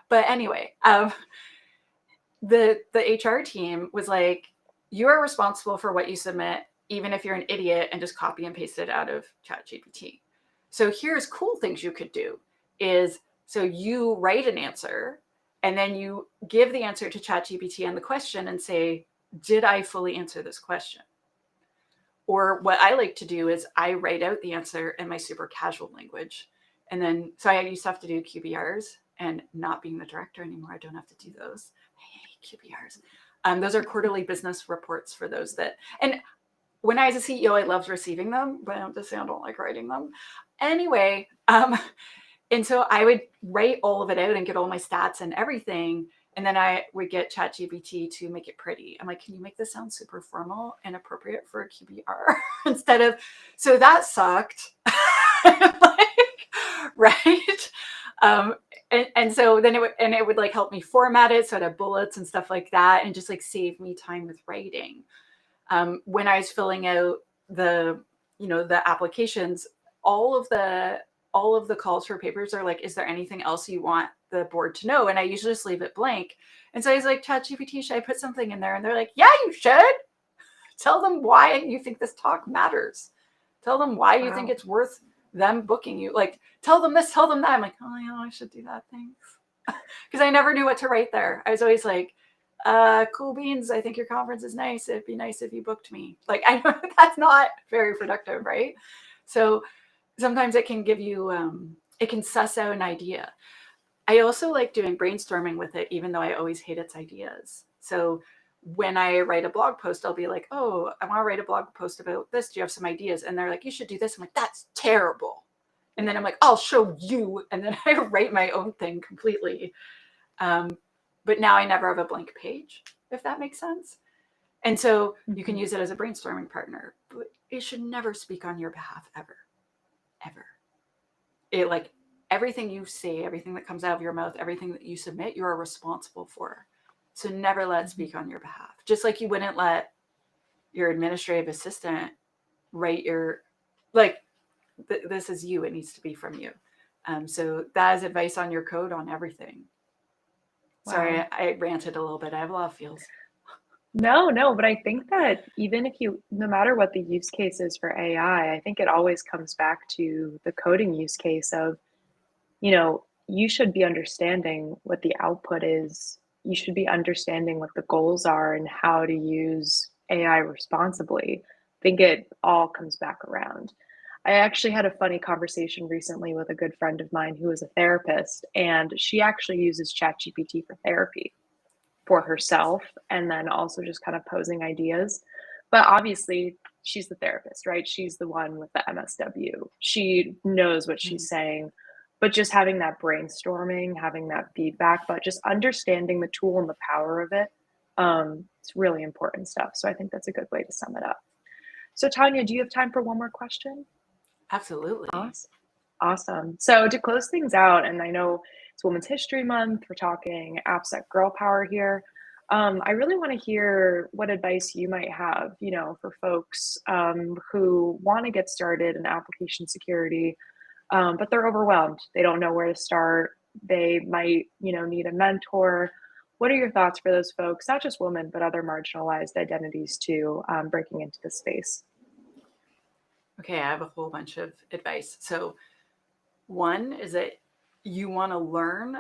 But anyway, the HR team was like, you are responsible for what you submit, even if you're an idiot and just copy and paste it out of ChatGPT. So here's cool things you could do is, so you write an answer and then you give the answer to ChatGPT and the question and say, did I fully answer this question? Or what I like to do is I write out the answer in my super casual language. And then, so I used to have to do QBRs, and not being the director anymore, I don't have to do those. I hate QBRs. Those are quarterly business reports for those that, and when I was a CEO, I loved receiving them, but I don't just say I don't like writing them. Anyway, and so I would write all of it out and get all my stats and everything. And then I would get ChatGPT to make it pretty. I'm like, can you make this sound super formal and appropriate for a QBR instead of, so that sucked. Like, right. And so then it would like help me format it. So I'd have bullets and stuff like that and just like save me time with writing. When I was filling out the applications, all of the calls for papers are like, is there anything else you want the board to know? And I usually just leave it blank. And so I was like, ChatGPT, should I put something in there? And they're like, yeah, you should. Tell them why you think this talk matters. Tell them why you think it's worth them booking you. Like, tell them this, tell them that. I'm like, oh yeah, I should do that. Thanks. Because I never knew what to write there. I was always like, cool beans. I think your conference is nice. It'd be nice if you booked me. Like, I know that's not very productive, right? So sometimes it can give you, it can suss out an idea. I also like doing brainstorming with it, even though I always hate its ideas. So when I write a blog post, I'll be like, oh, I want to write a blog post about this. Do you have some ideas? And they're like, you should do this. I'm like, that's terrible. And then I'm like, I'll show you. And then I write my own thing completely. But now I never have a blank page, if that makes sense. And so you can use it as a brainstorming partner, but it should never speak on your behalf ever, ever. It like everything you say, everything that comes out of your mouth, everything that you submit, you are responsible for. So never let it speak on your behalf. Just like you wouldn't let your administrative assistant write your, like, this is you, it needs to be from you. So that is advice on your code on everything. Wow. Sorry, I ranted a little bit. I have a lot of feels. No, but I think that even if no matter what the use case is for AI, I think it always comes back to the coding use case of, you should be understanding what the output is. You should be understanding what the goals are and how to use AI responsibly. I think it all comes back around. I actually had a funny conversation recently with a good friend of mine who is a therapist, and she actually uses ChatGPT for therapy for herself, and then also just kind of posing ideas. But obviously, she's the therapist, right? She's the one with the MSW. She knows what she's saying, but just having that brainstorming, having that feedback, but just understanding the tool and the power of it, it's really important stuff. So I think that's a good way to sum it up. So Tanya, do you have time for one more question? Absolutely. Awesome. So to close things out, and I know it's Women's History Month, we're talking AppSec girl power here. I really want to hear what advice you might have, for folks who want to get started in application security, but they're overwhelmed. They don't know where to start. They might, need a mentor. What are your thoughts for those folks, not just women, but other marginalized identities too, breaking into the space? Okay, I have a whole bunch of advice. So one is that you want to learn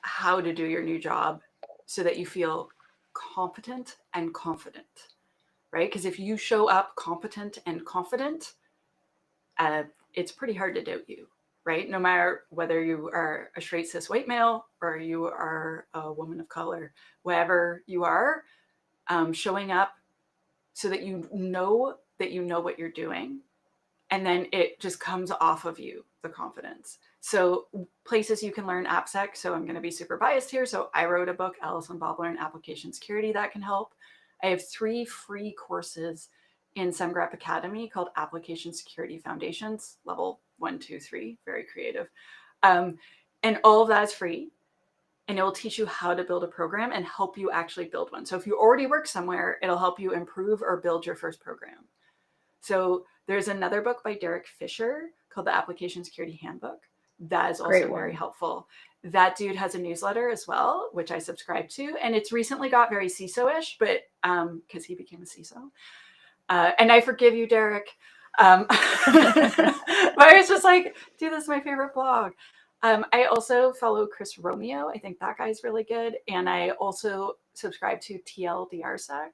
how to do your new job so that you feel competent and confident, right? Because if you show up competent and confident, it's pretty hard to doubt you, right? No matter whether you are a straight cis white male or you are a woman of color, wherever you are, showing up so that you know what you're doing. And then it just comes off of you, the confidence. So places you can learn AppSec. So I'm going to be super biased here. So I wrote a book, Alice and Bob Learn Application Security, that can help. I have 3 free courses in Semgrep Academy called Application Security Foundations, level 1, 2, 3, very creative. And all of that is free. And it will teach you how to build a program and help you actually build one. So if you already work somewhere, it'll help you improve or build your first program. So there's another book by Derek Fisher called The Application Security Handbook. That is also very helpful. That dude has a newsletter as well, which I subscribe to. And it's recently got very CISO-ish, but because he became a CISO. And I forgive you, Derek. But I was just like, dude, this is my favorite blog. I also follow Chris Romeo. I think that guy's really good. And I also subscribe to TLDRSec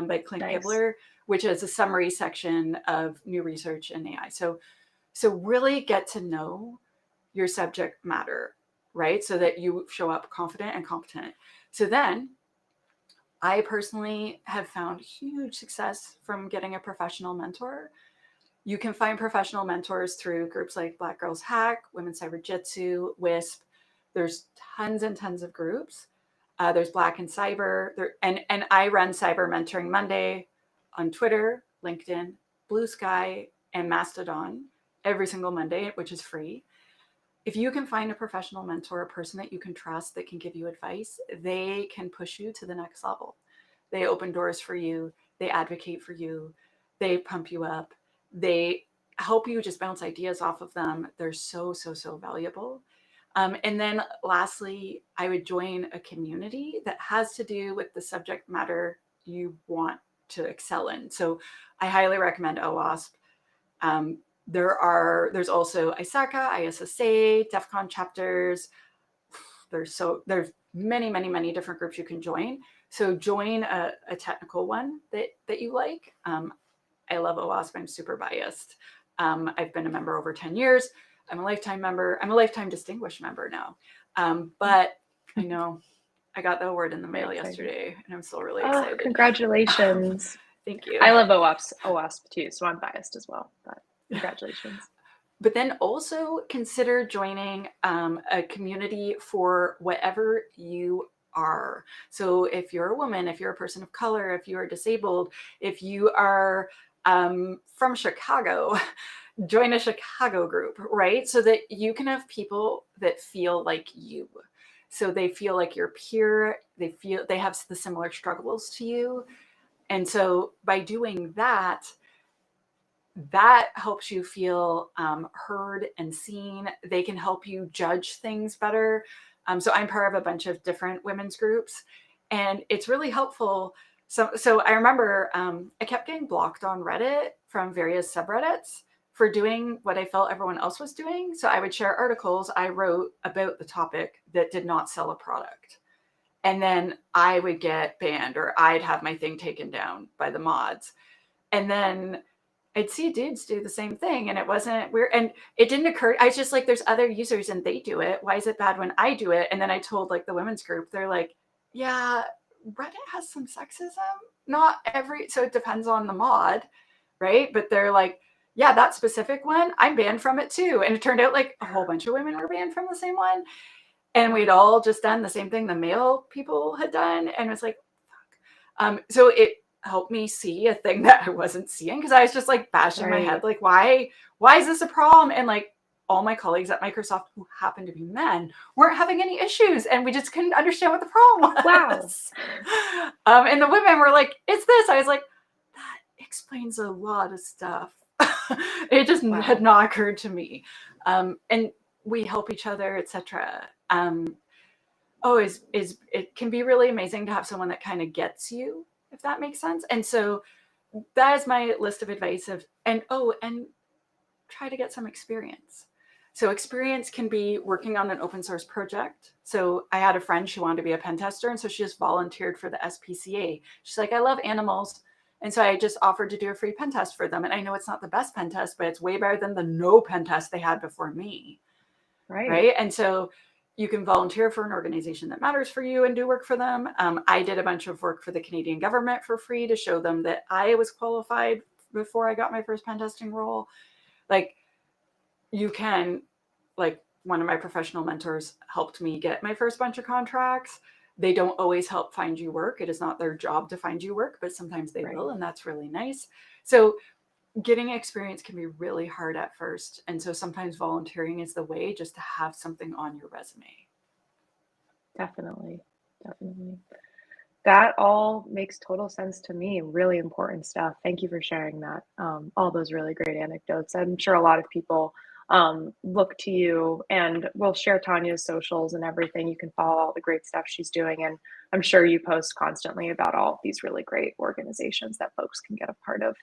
by Clint Gibbler, which is a summary section of new research in AI. So really get to know your subject matter, right? So that you show up confident and competent. So then I personally have found huge success from getting a professional mentor. You can find professional mentors through groups like Black Girls Hack, Women's Cyber Jitsu, WISP. There's tons and tons of groups. There's Black in Cyber. And I run Cyber Mentoring Monday on Twitter, LinkedIn, Blue Sky, and Mastodon every single Monday, which is free. If you can find a professional mentor, a person that you can trust that can give you advice, they can push you to the next level. They open doors for you. They advocate for you. They pump you up. They help you just bounce ideas off of them. They're so, so, so valuable. And then lastly, I would join a community that has to do with the subject matter you want to excel in. So I highly recommend OWASP. There's also ISACA, ISSA, DEF CON chapters. There's many, many, many different groups you can join. So join a technical one that you like. I love OWASP. I'm super biased. I've been a member over 10 years. I'm a lifetime member. I'm a lifetime distinguished member now. But I know I got the award in the mail yesterday, and I'm still really excited. Congratulations. Thank you. I love OWASP too, so I'm biased as well, but congratulations. But then also consider joining a community for whatever you are. So if you're a woman, if you're a person of color, if you are disabled, if you are from Chicago, join a Chicago group, right? So that you can have people that feel like you. So they feel like your peer, they have the similar struggles to you. And so by doing that, that helps you feel heard and seen. They can help you judge things better. So I'm part of a bunch of different women's groups, and it's really helpful. So I remember I kept getting blocked on Reddit from various subreddits for doing what I felt everyone else was doing. So I would share articles I wrote about the topic that did not sell a product. And then I would get banned, or I'd have my thing taken down by the mods. And then I'd see dudes do the same thing, and it wasn't weird. And it didn't occur. I was just like, there's other users and they do it. Why is it bad when I do it? And then I told like the women's group, they're like, yeah, Reddit has some sexism. Not every, so it depends on the mod, right? But they're like, yeah, that specific one, I'm banned from it too. And it turned out like a whole bunch of women were banned from the same one. And we'd all just done the same thing the male people had done. And it was like, fuck. So it helped me see a thing that I wasn't seeing, because I was just like bashing my head, like, why is this a problem? And like all my colleagues at Microsoft who happened to be men weren't having any issues, and we just couldn't understand what the problem was. Wow. And the women were like, it's this. I was like, that explains a lot of stuff. It just had not occurred to me. And we help each other, etc. It can be really amazing to have someone that kind of gets you, if that makes sense. And so that is my list of advice and try to get some experience. So experience can be working on an open source project. So I had a friend, she wanted to be a pen tester, and so she just volunteered for the SPCA. She's like, I love animals. And so I just offered to do a free pen test for them. And I know it's not the best pen test, but it's way better than the no pen test they had before me. Right. And so you can volunteer for an organization that matters for you and do work for them. I did a bunch of work for the Canadian government for free to show them that I was qualified before I got my first pen testing role. Like, you can, like, one of my professional mentors helped me get my first bunch of contracts. They don't always help find you work. It is not their job to find you work, but sometimes they will, and that's really nice. So getting experience can be really hard at first. And so sometimes volunteering is the way, just to have something on your resume. Definitely. That all makes total sense to me. Really important stuff. Thank you for sharing that. All those really great anecdotes. I'm sure a lot of people look to you, and we'll share Tanya's socials and everything. You can follow all the great stuff she's doing. And I'm sure you post constantly about all of these really great organizations that folks can get a part of.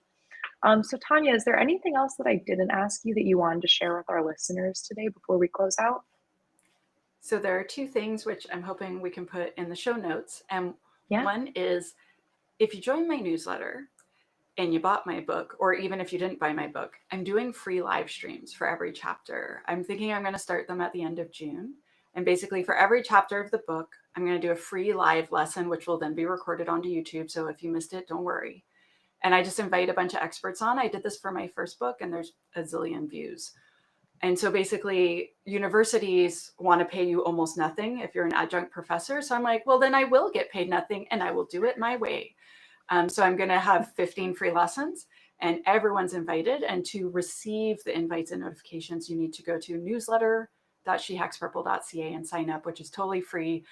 So Tanya, is there anything else that I didn't ask you that you wanted to share with our listeners today before we close out? So there are two things which I'm hoping we can put in the show notes. And one is, if you join my newsletter and you bought my book, or even if you didn't buy my book, I'm doing free live streams for every chapter. I'm thinking I'm going to start them at the end of June. And basically for every chapter of the book, I'm going to do a free live lesson, which will then be recorded onto YouTube. So if you missed it, don't worry. And I just invite a bunch of experts on. I did this for my first book, and there's a zillion views. And so basically universities want to pay you almost nothing if you're an adjunct professor. So I'm like, well, then I will get paid nothing, and I will do it my way. So I'm going to have 15 free lessons, and everyone's invited. And to receive the invites and notifications, you need to go to newsletter.shehackspurple.ca and sign up, which is totally free.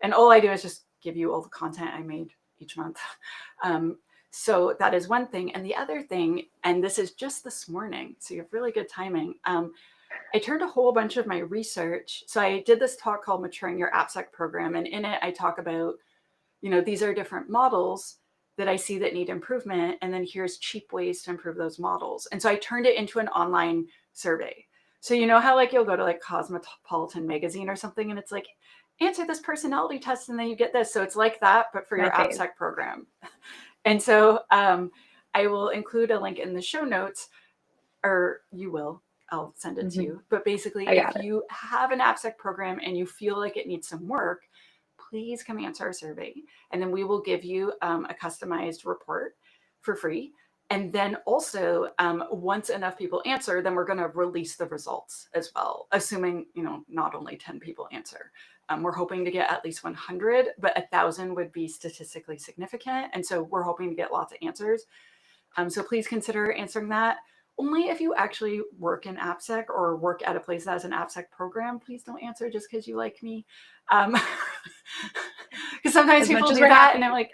And all I do is just give you all the content I made each month. So that is one thing. And the other thing, and this is just this morning, so you have really good timing. I turned a whole bunch of my research. So I did this talk called Maturing Your AppSec Program. And in it, I talk about, these are different models that I see that need improvement. And then here's cheap ways to improve those models. And so I turned it into an online survey. So you know how like you'll go to like Cosmopolitan magazine or something, and it's like, answer this personality test and then you get this. So it's like that, but for your AppSec program. And so I will include a link in the show notes, or you will. I'll send it to you. But basically, if you have an AppSec program and you feel like it needs some work, please come answer our survey. And then we will give you a customized report for free. And then also, once enough people answer, then we're going to release the results as well, assuming, not only 10 people answer. We're hoping to get at least 100, but 1,000 would be statistically significant. And so we're hoping to get lots of answers. So please consider answering that. Only if you actually work in AppSec or work at a place that has an AppSec program. Please don't answer just because you like me. Because sometimes people do that, and I'm like,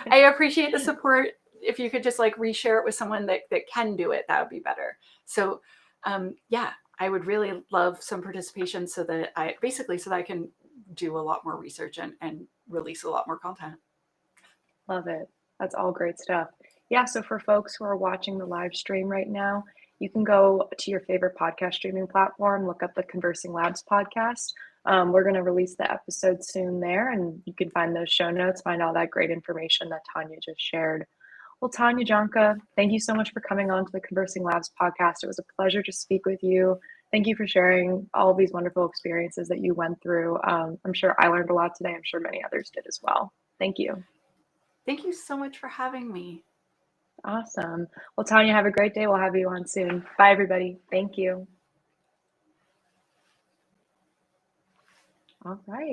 I appreciate the support. If you could just like reshare it with someone that can do it, that would be better. So yeah, I would really love some participation so that I can do a lot more research and release a lot more content. Love it. That's all great stuff. Yeah, so for folks who are watching the live stream right now, you can go to your favorite podcast streaming platform, look up the ConversingLabs podcast. We're going to release the episode soon there, and you can find those show notes, find all that great information that Tanya just shared. Well, Tanya Janca, thank you so much for coming on to the ConversingLabs podcast. It was a pleasure to speak with you. Thank you for sharing all of these wonderful experiences that you went through. I'm sure I learned a lot today. I'm sure many others did as well. Thank you. Thank you so much for having me. Awesome. Well, Tanya, have a great day. We'll have you on soon. Bye, everybody. Thank you. All right.